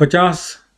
50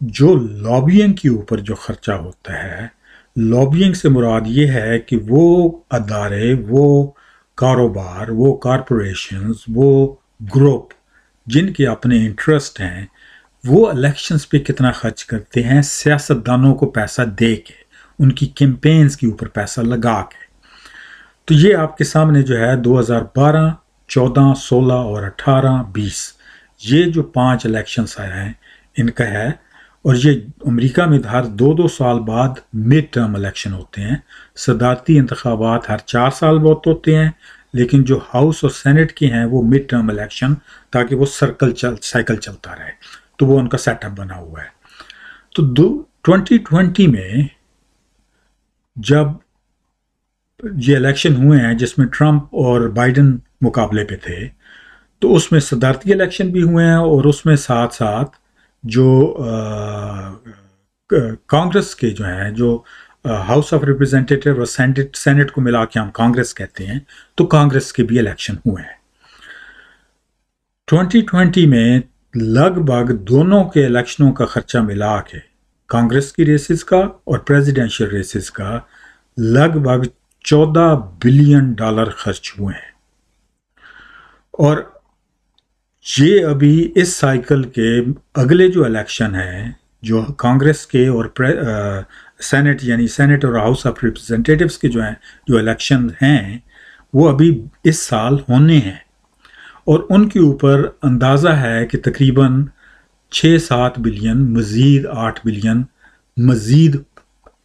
جو لابینگ کے اوپر جو خرچہ ہوتا ہے، لابینگ سے مراد یہ ہے کہ وہ ادارے، وہ کاروبار، وہ کارپوریشنز، وہ گروپ جن کے اپنے انٹرسٹ ہیں، وہ الیکشنز پہ کتنا خرچ کرتے ہیں سیاستدانوں کو پیسہ دے کے، ان کی کیمپینز کے اوپر پیسہ لگا کے۔ تو یہ آپ کے سامنے جو ہے 2012، 14، 16 اور 18، 20 یہ جو 5 الیکشنز آئے ہیں ان کا ہے۔ اور یہ امریکہ میں ہر 2 سال بعد مڈ ٹرم الیکشن ہوتے ہیں۔ صدارتی انتخابات ہر 4 سال بعد ہوتے ہیں، لیکن جو ہاؤس اور سینٹ کے ہیں وہ مڈ ٹرم الیکشن، تاکہ وہ سائیکل چلتا رہے، تو وہ ان کا سیٹ اپ بنا ہوا ہے۔ تو 2020 میں جب یہ الیکشن ہوئے ہیں جس میں ٹرمپ اور بائیڈن مقابلے پہ تھے، تو اس میں صدارتی الیکشن بھی ہوئے ہیں، اور اس میں ساتھ ساتھ جو کانگریس کے جو ہیں، جو ہاؤس آف ریپرزینٹیٹیو اور سینٹ کو ملا کے ہم کانگریس کہتے ہیں، تو کانگریس کے بھی الیکشن ہوئے ہیں۔ 2020 میں لگ بھگ دونوں کے الیکشنوں کا خرچہ ملا کے، کانگریس کی ریسز کا اور پریزیڈینشیل ریسز کا، لگ بھگ $14 بلین خرچ ہوئے ہیں۔ اور یہ ابھی اس سائیکل کے اگلے جو الیکشن ہیں، جو کانگریس کے اور سینٹ، یعنی سینٹ اور ہاؤس آف ریپرزینٹیٹیوز کے جو ہیں، جو الیکشن ہیں، وہ ابھی اس سال ہونے ہیں، اور ان کے اوپر اندازہ ہے کہ تقریباً 6-7 بلین مزید 8 بلین مزید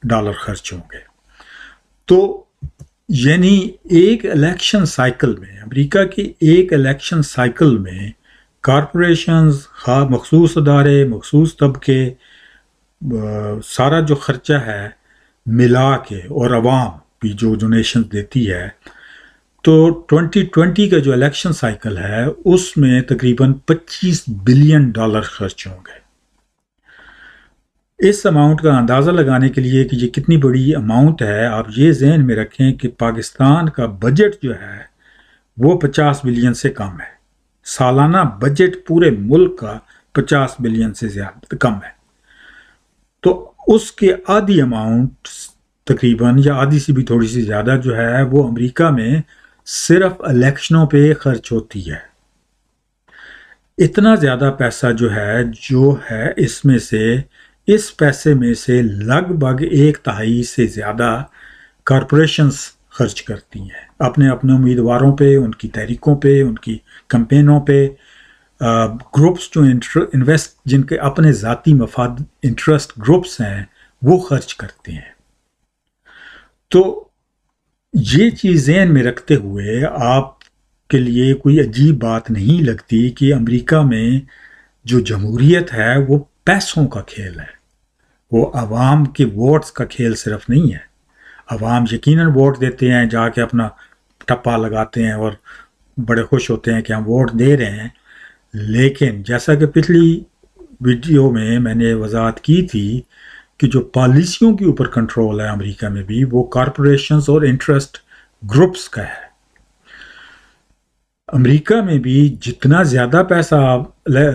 ڈالر خرچ ہوں گے۔ تو یعنی ایک الیکشن سائیکل میں، امریکہ کی ایک الیکشن سائیکل میں کارپوریشنز، مخصوص ادارے، مخصوص طبقے، سارا جو خرچہ ہے ملا کے، اور عوام بھی جو ڈونیشن دیتی ہے، تو 2020 کا جو الیکشن سائیکل ہے اس میں تقریباً $25 بلین خرچ ہوں گے۔ اس اماؤنٹ کا اندازہ لگانے کے لیے کہ یہ کتنی بڑی اماؤنٹ ہے، آپ یہ ذہن میں رکھیں کہ پاکستان کا بجٹ جو ہے وہ 50 بلین سے کم ہے۔ سالانہ بجٹ پورے ملک کا 50 بلین سے زیادہ کم ہے، تو اس کے آدھی اماؤنٹ تقریباً، یا آدھی سے بھی تھوڑی سی زیادہ جو ہے، وہ امریکہ میں صرف الیکشنوں پہ خرچ ہوتی ہے۔ اتنا زیادہ پیسہ جو ہے اس پیسے میں سے لگ بھگ 1/3 سے زیادہ کارپوریشنز خرچ کرتی ہیں اپنے امیدواروں پہ، ان کی تحریکوں پہ، ان کی کمپینوں پہ۔ گروپس جو جن کے اپنے ذاتی مفاد انٹرسٹ گروپس ہیں، وہ خرچ کرتے ہیں۔ تو یہ چیز ذہن میں رکھتے ہوئے آپ کے لیے کوئی عجیب بات نہیں لگتی کہ امریکہ میں جو جمہوریت ہے وہ پیسوں کا کھیل ہے، وہ عوام کے ووٹس کا کھیل صرف نہیں ہے۔ عوام یقیناً ووٹ دیتے ہیں، جا کے اپنا ٹپا لگاتے ہیں اور بڑے خوش ہوتے ہیں کہ ہم ووٹ دے رہے ہیں، لیکن جیسا کہ پچھلی ویڈیو میں نے وضاحت کی تھی کہ جو پالیسیوں کے اوپر کنٹرول ہے امریکہ میں بھی، وہ کارپوریشنز اور انٹرسٹ گروپس کا ہے۔ امریکہ میں بھی جتنا زیادہ پیسہ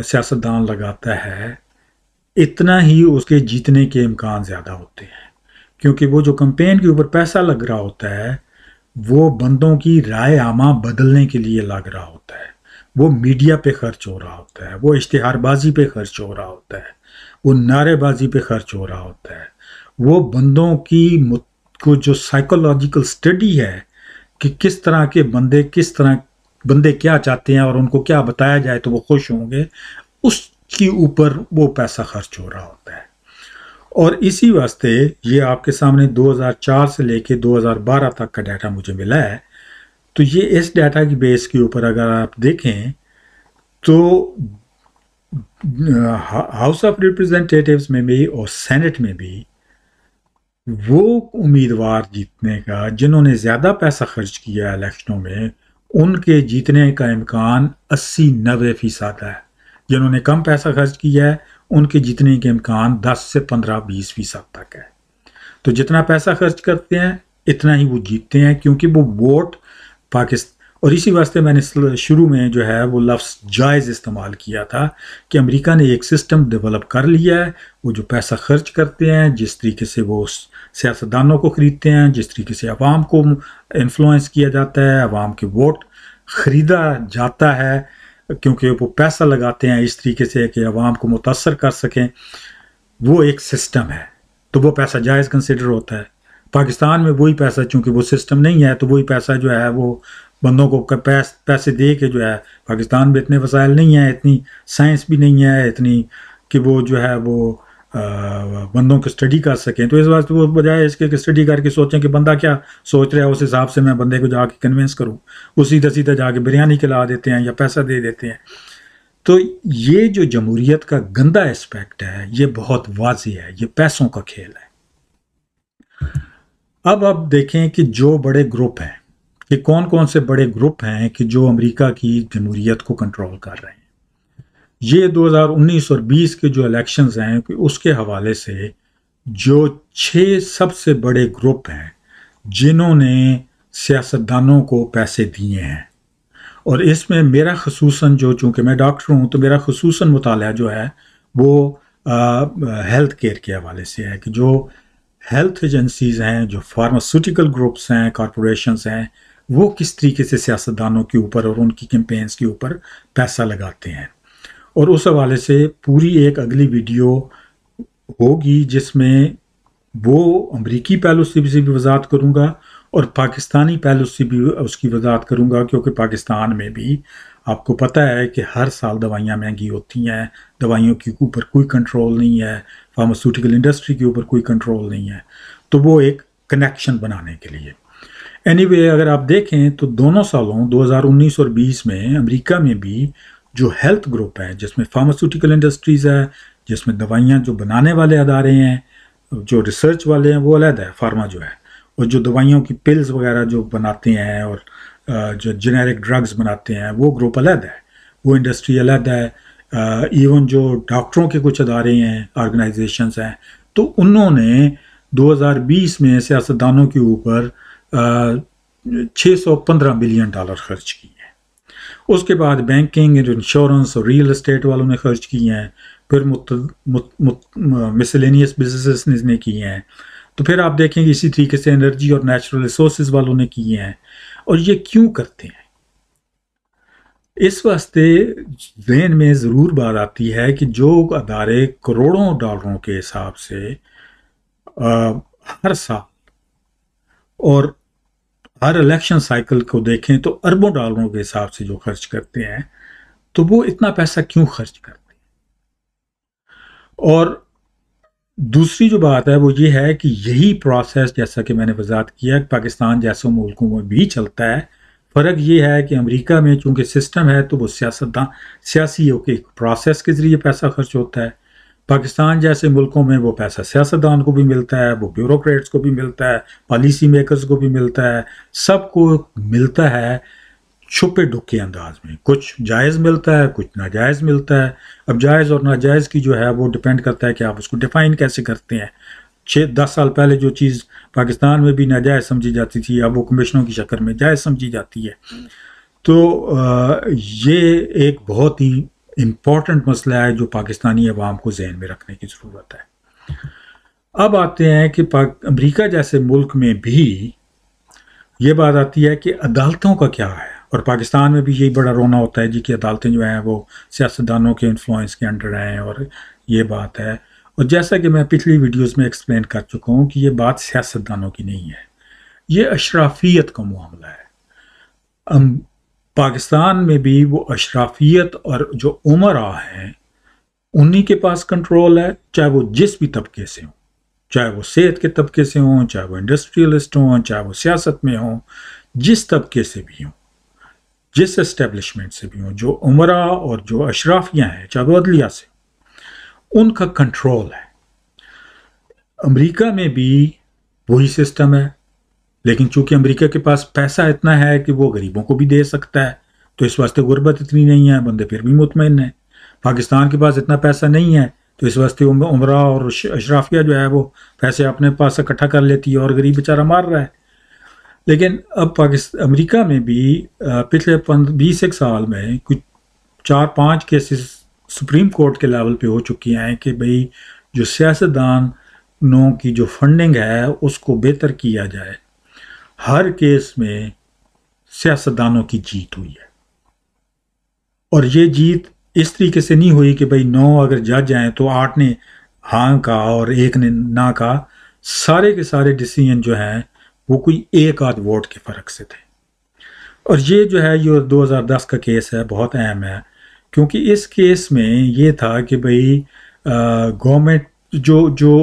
سیاستدان لگاتا ہے، اتنا ہی اس کے جیتنے کے امکان زیادہ ہوتے ہیں، کیونکہ وہ جو کمپین کے اوپر پیسہ لگ رہا ہوتا ہے وہ بندوں کی رائے عامہ بدلنے کے لیے لگ رہا ہوتا ہے، وہ میڈیا پہ خرچ ہو رہا ہوتا ہے، وہ اشتہار بازی پہ خرچ ہو رہا ہوتا ہے، وہ نعرے بازی پہ خرچ ہو رہا ہوتا ہے، وہ بندوں کی کو جو سائیکولوجیکل سٹڈی ہے کہ کس طرح کے بندے کیا چاہتے ہیں اور ان کو کیا بتایا جائے تو وہ خوش ہوں گے، اس کے اوپر وہ پیسہ خرچ ہو رہا ہوتا ہے۔ اور اسی واسطے یہ آپ کے سامنے 2004 سے لے کے 2012 تک کا ڈیٹا مجھے ملا ہے، تو یہ اس ڈیٹا کی بیس کے اوپر اگر آپ دیکھیں تو ہاؤس آف ریپرزینٹیٹیوز میں بھی اور سینٹ میں بھی وہ امیدوار جیتنے کا جنہوں نے زیادہ پیسہ خرچ کیا الیکشنوں میں، ان کے جیتنے کا امکان 80-90% ہے۔ جنہوں نے کم پیسہ خرچ کیا ہے ان کے جیتنے کے امکان 10 سے 15-20% تک ہے۔ تو جتنا پیسہ خرچ کرتے ہیں اتنا ہی وہ جیتتے ہیں، کیونکہ وہ ووٹ اور اسی واسطے میں نے شروع میں جو ہے وہ لفظ جائز استعمال کیا تھا کہ امریکہ نے ایک سسٹم ڈیولپ کر لیا ہے. وہ جو پیسہ خرچ کرتے ہیں، جس طریقے سے وہ سیاستدانوں کو خریدتے ہیں، جس طریقے سے عوام کو انفلوئنس کیا جاتا ہے، عوام کے ووٹ خریدا جاتا ہے، کیونکہ وہ پیسہ لگاتے ہیں اس طریقے سے کہ عوام کو متاثر کر سکیں، وہ ایک سسٹم ہے. تو وہ پیسہ جائز کنسیڈر ہوتا ہے. پاکستان میں وہی پیسہ، چونکہ وہ سسٹم نہیں ہے، تو وہی پیسہ جو ہے وہ بندوں کو پیسے دے کے جو ہے، پاکستان میں اتنے وسائل نہیں ہیں، اتنی سائنس بھی نہیں ہے اتنی کہ وہ جو ہے وہ بندوں کو اسٹڈی کر سکیں. تو اس واسطے وہ بجائے اس کے اسٹڈی کر کے سوچیں کہ بندہ کیا سوچ رہا ہے، اس حساب سے میں بندے کو جا کے کنونس کروں، وہ سیدھا سیدھا جا کے بریانی کھلا دیتے ہیں یا پیسہ دے دیتے ہیں. تو یہ جو جمہوریت کا گندا اسپیکٹ ہے، یہ بہت واضح ہے، یہ پیسوں کا کھیل ہے. اب آپ دیکھیں کہ جو بڑے گروپ ہیں، کہ کون کون سے بڑے گروپ ہیں کہ جو امریکہ کی جمہوریت کو کنٹرول کر رہے ہیں. یہ 2019 اور 20 کے جو الیکشنز ہیں، کہ اس کے حوالے سے جو 6 سب سے بڑے گروپ ہیں جنہوں نے سیاستدانوں کو پیسے دیے ہیں، اور اس میں میرا خصوصاً چونکہ میں ڈاکٹر ہوں تو میرا خصوصاً مطالعہ جو ہے وہ ہیلتھ کیئر کے حوالے سے ہے، کہ جو ہیلتھ ایجنسیز ہیں، جو فارماسیوٹیکل گروپس ہیں، کارپوریشنز ہیں، وہ کس طریقے سے سیاستدانوں کے اوپر اور ان کی کیمپینز کے اوپر پیسہ لگاتے ہیں. اور اس حوالے سے پوری ایک اگلی ویڈیو ہوگی جس میں وہ امریکی پہلو سے بھی وضاحت کروں گا اور پاکستانی پہلو سے بھی اس کی وضاحت کروں گا، کیونکہ پاکستان میں بھی آپ کو پتہ ہے کہ ہر سال دوائیاں مہنگی ہوتی ہیں، دوائیوں کے اوپر کوئی کنٹرول نہیں ہے، فارماسیوٹیکل انڈسٹری کے اوپر کوئی کنٹرول نہیں ہے. تو وہ ایک کنیکشن بنانے کے لیے اینی وے اگر آپ دیکھیں تو دونوں سالوں 2019 اور 20 میں امریکہ میں بھی جو ہیلتھ گروپ ہے، جس میں فارماسیوٹیکل انڈسٹریز ہے، جس میں دوائیاں جو بنانے والے ادارے ہیں، جو ریسرچ والے ہیں، وہ علیحدہ ہے، فارما جو ہے، اور جو دوائیوں کی پلز وغیرہ جو بناتے ہیں اور جو جنیرک ڈرگز بناتے ہیں، وہ گروپ علیحدہ ہے، وہ انڈسٹری علیحدہ ہے. ایون جو ڈاکٹروں کے کچھ ادارے ہیں، آرگنائزیشنز ہیں، تو انہوں نے 2020 میں سیاستدانوں کے اوپر $615 بلین خرچ کیے ہیں. اس کے بعد بینکنگ، انشورنس اور ریئل اسٹیٹ والوں نے خرچ کیے ہیں، پھر مسلینیس بزنسز نے کیے ہیں، تو پھر آپ دیکھیں کہ اسی طریقے سے انرجی اور نیچرل ریسورسز والوں نے کیے ہیں. اور یہ کیوں کرتے ہیں؟ اس واسطے ذہن میں ضرور بات آتی ہے کہ جو ادارے کروڑوں ڈالروں کے حساب سے ہر سال اور ہر الیکشن سائیکل کو دیکھیں تو اربوں ڈالروں کے حساب سے جو خرچ کرتے ہیں، تو وہ اتنا پیسہ کیوں خرچ کرتے ہیں؟ اور دوسری جو بات ہے وہ یہ ہے کہ یہی پروسیس، جیسا کہ میں نے وضاحت کیا، پاکستان جیسے ملکوں میں بھی چلتا ہے. فرق یہ ہے کہ امریکہ میں چونکہ سسٹم ہے تو وہ سیاسی ایک پروسیس کے ذریعے پیسہ خرچ ہوتا ہے. پاکستان جیسے ملکوں میں وہ پیسہ سیاستدان کو بھی ملتا ہے، وہ بیوروکریٹس کو بھی ملتا ہے، پالیسی میکرز کو بھی ملتا ہے، سب کو ملتا ہے چھپے ڈکے انداز میں. کچھ جائز ملتا ہے، کچھ ناجائز ملتا ہے. اب جائز اور ناجائز کی جو ہے وہ ڈیپینڈ کرتا ہے کہ آپ اس کو ڈیفائن کیسے کرتے ہیں. 10 سال پہلے جو چیز پاکستان میں بھی ناجائز سمجھی جاتی تھی، اب وہ کمیشنوں کی شکل میں جائز سمجھی جاتی ہے. تو یہ ایک بہت ہی امپورٹنٹ مسئلہ ہے جو پاکستانی عوام کو ذہن میں رکھنے کی ضرورت ہے. اب آتے ہیں کہ امریکہ جیسے ملک میں بھی یہ بات آتی ہے کہ عدالتوں کا کیا ہے. اور پاکستان میں بھی یہی بڑا رونا ہوتا ہے جی کہ عدالتیں جو ہیں وہ سیاستدانوں کے انفلوئنس کے انڈر ہیں، اور یہ بات ہے. اور جیسا کہ میں پچھلی ویڈیوز میں ایکسپلین کر چکا ہوں کہ یہ بات سیاستدانوں کی نہیں ہے، یہ اشرافیت کا معاملہ ہے. پاکستان میں بھی وہ اشرافیت اور جو امراء ہیں انہی کے پاس کنٹرول ہے، چاہے وہ جس بھی طبقے سے ہوں، چاہے وہ صحت کے طبقے سے ہوں، چاہے وہ انڈسٹریلسٹ ہوں، چاہے وہ سیاست میں ہوں، جس طبقے سے بھی ہوں، جس اسٹیبلشمنٹ سے بھی ہوں، جو امراء اور جو اشرافیہ ہیں، چاہے وہ عدلیہ سے، ان کا کنٹرول ہے. امریکہ میں بھی وہی سسٹم ہے، لیکن چونکہ امریکہ کے پاس پیسہ اتنا ہے کہ وہ غریبوں کو بھی دے سکتا ہے، تو اس واسطے غربت اتنی نہیں ہے، بندے پھر بھی مطمئن ہیں. پاکستان کے پاس اتنا پیسہ نہیں ہے تو اس واسطے امراء اور اشرافیہ جو ہے وہ پیسے اپنے پاس اکٹھا کر لیتی ہے اور غریب بیچارہ مار رہا ہے. لیکن اب امریکہ میں بھی پچھلے 20 سال میں کچھ 4-5 کیسز سپریم کورٹ کے لیول پہ ہو چکی ہیں کہ بھئی جو سیاستدانوں کی جو فنڈنگ ہے اس کو بہتر کیا جائے. ہر کیس میں سیاستدانوں کی جیت ہوئی ہے، اور یہ جیت اس طریقے سے نہیں ہوئی کہ بھئی 9 اگر جج ہیں تو 8 نے ہاں کہا اور 1 نے نہ کہا. سارے کے سارے ڈیسیژن جو ہیں وہ کوئی ایک آدھ ووٹ کے فرق سے تھے. اور یہ جو ہے یہ 2010 کا کیس ہے، بہت اہم ہے، کیونکہ اس کیس میں یہ تھا کہ بھئی گورنمنٹ جو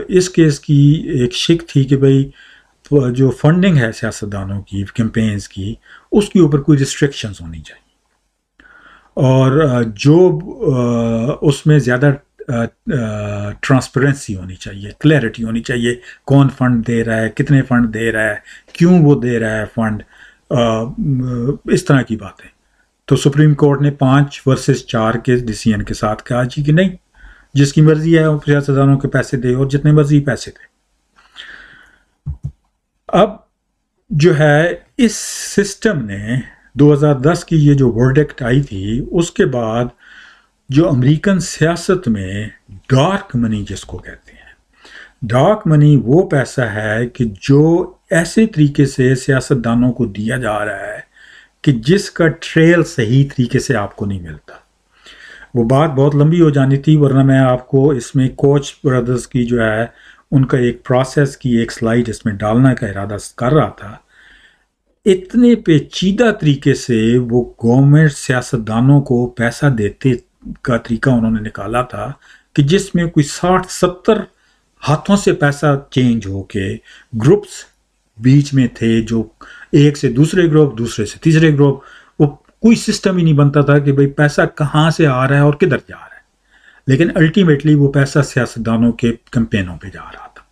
اس کیس کی ایک شک تھی کہ بھئی جو فنڈنگ ہے سیاستدانوں کی کیمپینز کی، اس کے اوپر کوئی ریسٹرکشنز ہونی چاہیے، اور جو اس میں زیادہ ٹرانسپیرنسی ہونی چاہیے، کلیئرٹی ہونی چاہیے، کون فنڈ دے رہا ہے، کتنے فنڈ دے رہا ہے، کیوں وہ دے رہا ہے فنڈ، اس طرح کی باتیں. تو سپریم کورٹ نے 5 ورسز 4 کے ڈیسیژن کے ساتھ کہا جی کہ نہیں، جس کی مرضی ہے وہ سیاستدانوں کے پیسے دے، اور جتنے مرضی پیسے دے. اب جو ہے اس سسٹم نے 2010 کی یہ جو ورڈکٹ آئی تھی، اس کے بعد جو امریکن سیاست میں ڈارک منی جس کو کہتے ہیں، ڈارک منی وہ پیسہ ہے کہ جو ایسے طریقے سے سیاستدانوں کو دیا جا رہا ہے کہ جس کا ٹریل صحیح طریقے سے آپ کو نہیں ملتا. وہ بات بہت لمبی ہو جانی تھی، ورنہ میں آپ کو اس میں کوچ برادرز کی جو ہے ان کا ایک پروسیس کی ایک سلائیڈ اس میں ڈالنا کا ارادہ کر رہا تھا. اتنے پیچیدہ طریقے سے وہ گورنمنٹ سیاستدانوں کو پیسہ دیتے کا طریقہ انہوں نے نکالا تھا کہ جس میں کوئی 60-70 ہاتھوں سے پیسہ چینج ہو کے گروپس بیچ میں تھے، جو ایک سے دوسرے گروپ، دوسرے سے تیسرے گروپ، وہ کوئی سسٹم ہی نہیں بنتا تھا کہ بھئی پیسہ کہاں سے آ رہا ہے اور کدھر جا رہا ہے. لیکن الٹیمیٹلی وہ پیسہ سیاستدانوں کے کیمپینوں پہ جا رہا تھا.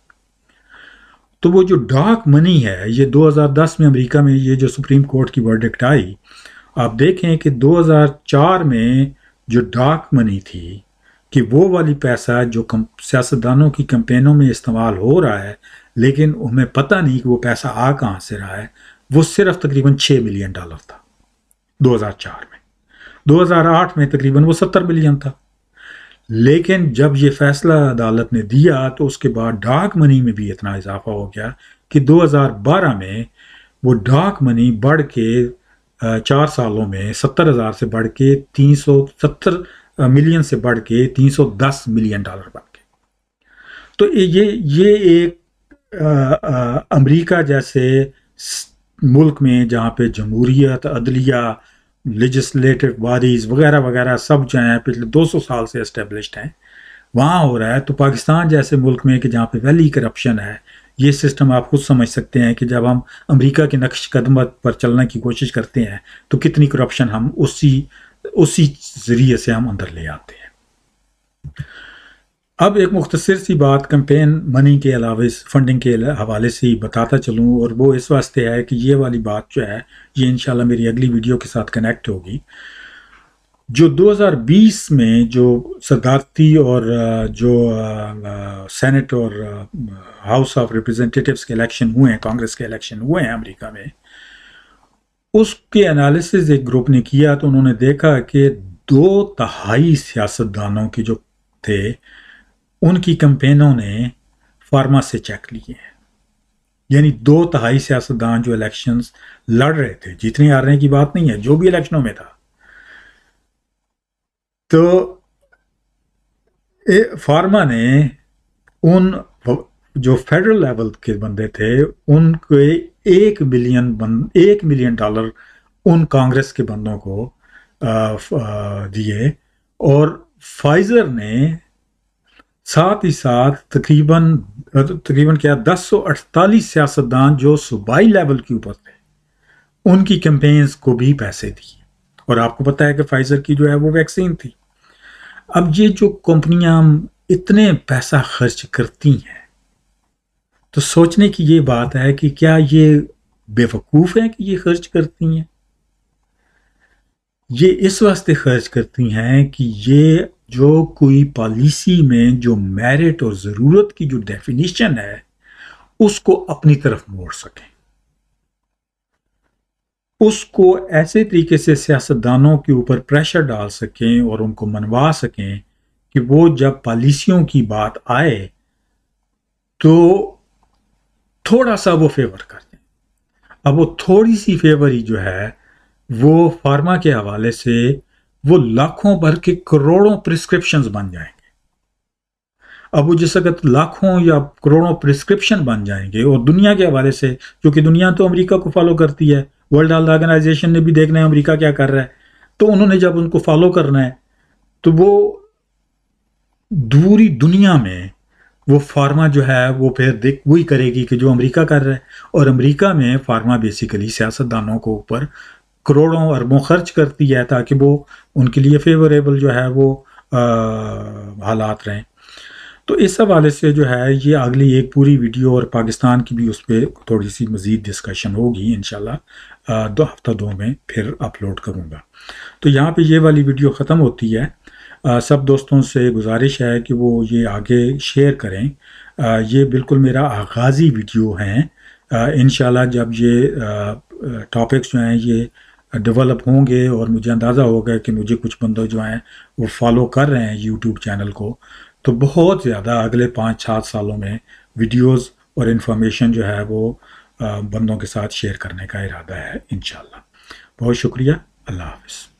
تو وہ جو ڈارک منی ہے، یہ 2010 میں امریکہ میں یہ جو سپریم کورٹ کی ورڈکٹ آئی، آپ دیکھیں کہ 2004 میں جو ڈارک منی تھی کہ وہ والی پیسہ جو سیاستدانوں کی کیمپینوں میں استعمال ہو رہا ہے لیکن ہمیں پتہ نہیں کہ وہ پیسہ آ کہاں سے رہا ہے، وہ صرف تقریباً $6 ملین تھا 2004 میں. 2008 میں تقریباً وہ 70 ملین تھا. لیکن جب یہ فیصلہ عدالت نے دیا تو اس کے بعد ڈارک منی میں بھی اتنا اضافہ ہو گیا کہ 2012 میں وہ ڈارک منی بڑھ کے 4 سالوں میں 70,000 سے بڑھ کے 370 ملین سے بڑھ کے $310 ملین بن گئے. تو یہ ایک امریکہ جیسے ملک میں جہاں پہ جمہوریت، عدلیہ، لیجسلیٹو باڈیز وغیرہ وغیرہ سب جو ہیں پچھلے 200 سال سے اسٹیبلشڈ ہیں، وہاں ہو رہا ہے. تو پاکستان جیسے ملک میں کہ جہاں پہ ویلی کرپشن ہے، یہ سسٹم آپ خود سمجھ سکتے ہیں کہ جب ہم امریکہ کے نقش قدم پر چلنے کی کوشش کرتے ہیں تو کتنی کرپشن ہم اسی ذریعے سے ہم اندر لے آتے ہیں. اب ایک مختصر سی بات کیمپین منی کے علاوہ فنڈنگ کے حوالے سے ہی بتاتا چلوں، اور وہ اس واسطے ہے کہ یہ والی بات جو ہے یہ انشاءاللہ میری اگلی ویڈیو کے ساتھ کنیکٹ ہوگی. جو 2020 میں جو صدارتی اور جو سینٹ اور ہاؤس آف ریپریزنٹیٹیوز کے الیکشن ہوئے ہیں، کانگریس کے الیکشن ہوئے ہیں امریکہ میں، اس کے انالیسز ایک گروپ نے کیا تو انہوں نے دیکھا کہ 2/3 سیاستدانوں کے جو تھے ان کی کیمپینوں نے فارما سے چیک لیے ہیں. یعنی 2/3 سیاستدان جو الیکشنز لڑ رہے تھے، جتنے ہارنے کی بات نہیں ہے، جو بھی الیکشنوں میں تھا، تو فارما نے ان جو فیڈرل لیول کے بندے تھے ان کے $1 ملین ان کانگریس کے بندوں کو دیے، اور فائزر نے ساتھ ہی ساتھ تقریباً 1048 سیاستدان جو صوبائی لیول کے اوپر تھے ان کی کیمپینز کو بھی پیسے دیے. اور آپ کو پتہ ہے کہ فائزر کی جو ہے وہ ویکسین تھی. اب یہ جو کمپنیاں اتنے پیسہ خرچ کرتی ہیں تو سوچنے کی یہ بات ہے کہ کیا یہ بے وقوف ہیں کہ یہ خرچ کرتی ہیں؟ یہ اس واسطے خرچ کرتی ہیں کہ یہ جو کوئی پالیسی میں جو میرٹ اور ضرورت کی جو ڈیفینیشن ہے اس کو اپنی طرف موڑ سکیں. اس کو ایسے طریقے سے سیاستدانوں کے اوپر پریشر ڈال سکیں اور ان کو منوا سکیں کہ وہ جب پالیسیوں کی بات آئے تو تھوڑا سا وہ فیور کر دیں. اب وہ تھوڑی سی فیور ہی جو ہے وہ فارما کے حوالے سے وہ لاکھوں بھر کے کروڑوں پرسکرپشنز بن جائیں گے. اب وہ جس وقت لاکھوں یا کروڑوں پرسکرپشن بن جائیں گے اور دنیا کے حوالے سے، کیونکہ دنیا تو امریکہ کو فالو کرتی ہے، ورلڈ ہیلتھ آرگنائزیشن نے بھی دیکھنا ہے امریکہ کیا کر رہا ہے، تو انہوں نے جب ان کو فالو کرنا ہے تو وہ دوری دنیا میں وہ فارما جو ہے وہ پھر وہی کرے گی کہ جو امریکہ کر رہا ہے. اور امریکہ میں فارما بیسیکلی سیاستدانوں کو اوپر کروڑوں اربوں خرچ کرتی ہے تاکہ وہ ان کے لیے فیوریبل جو ہے وہ حالات رہیں. تو اس حوالے سے جو ہے یہ اگلی ایک پوری ویڈیو اور پاکستان کی بھی اس پہ تھوڑی سی مزید ڈسکشن ہوگی انشاءاللہ 2 ہفتہ میں پھر اپلوڈ کروں گا. تو یہاں پہ یہ والی ویڈیو ختم ہوتی ہے. سب دوستوں سے گزارش ہے کہ وہ یہ آگے شیئر کریں. یہ بالکل میرا آغازی ویڈیو ہیں. انشاءاللہ جب یہ ٹاپکس جو ہیں یہ ڈیولپ ہوں گے اور مجھے اندازہ ہوگا کہ مجھے کچھ بندے جو ہیں وہ فالو کر رہے ہیں یوٹیوب چینل کو، تو بہت زیادہ اگلے 5-7 سالوں میں ویڈیوز اور انفارمیشن جو ہے وہ بندوں کے ساتھ شیئر کرنے کا ارادہ ہے انشاءاللہ. بہت شکریہ. اللہ حافظ.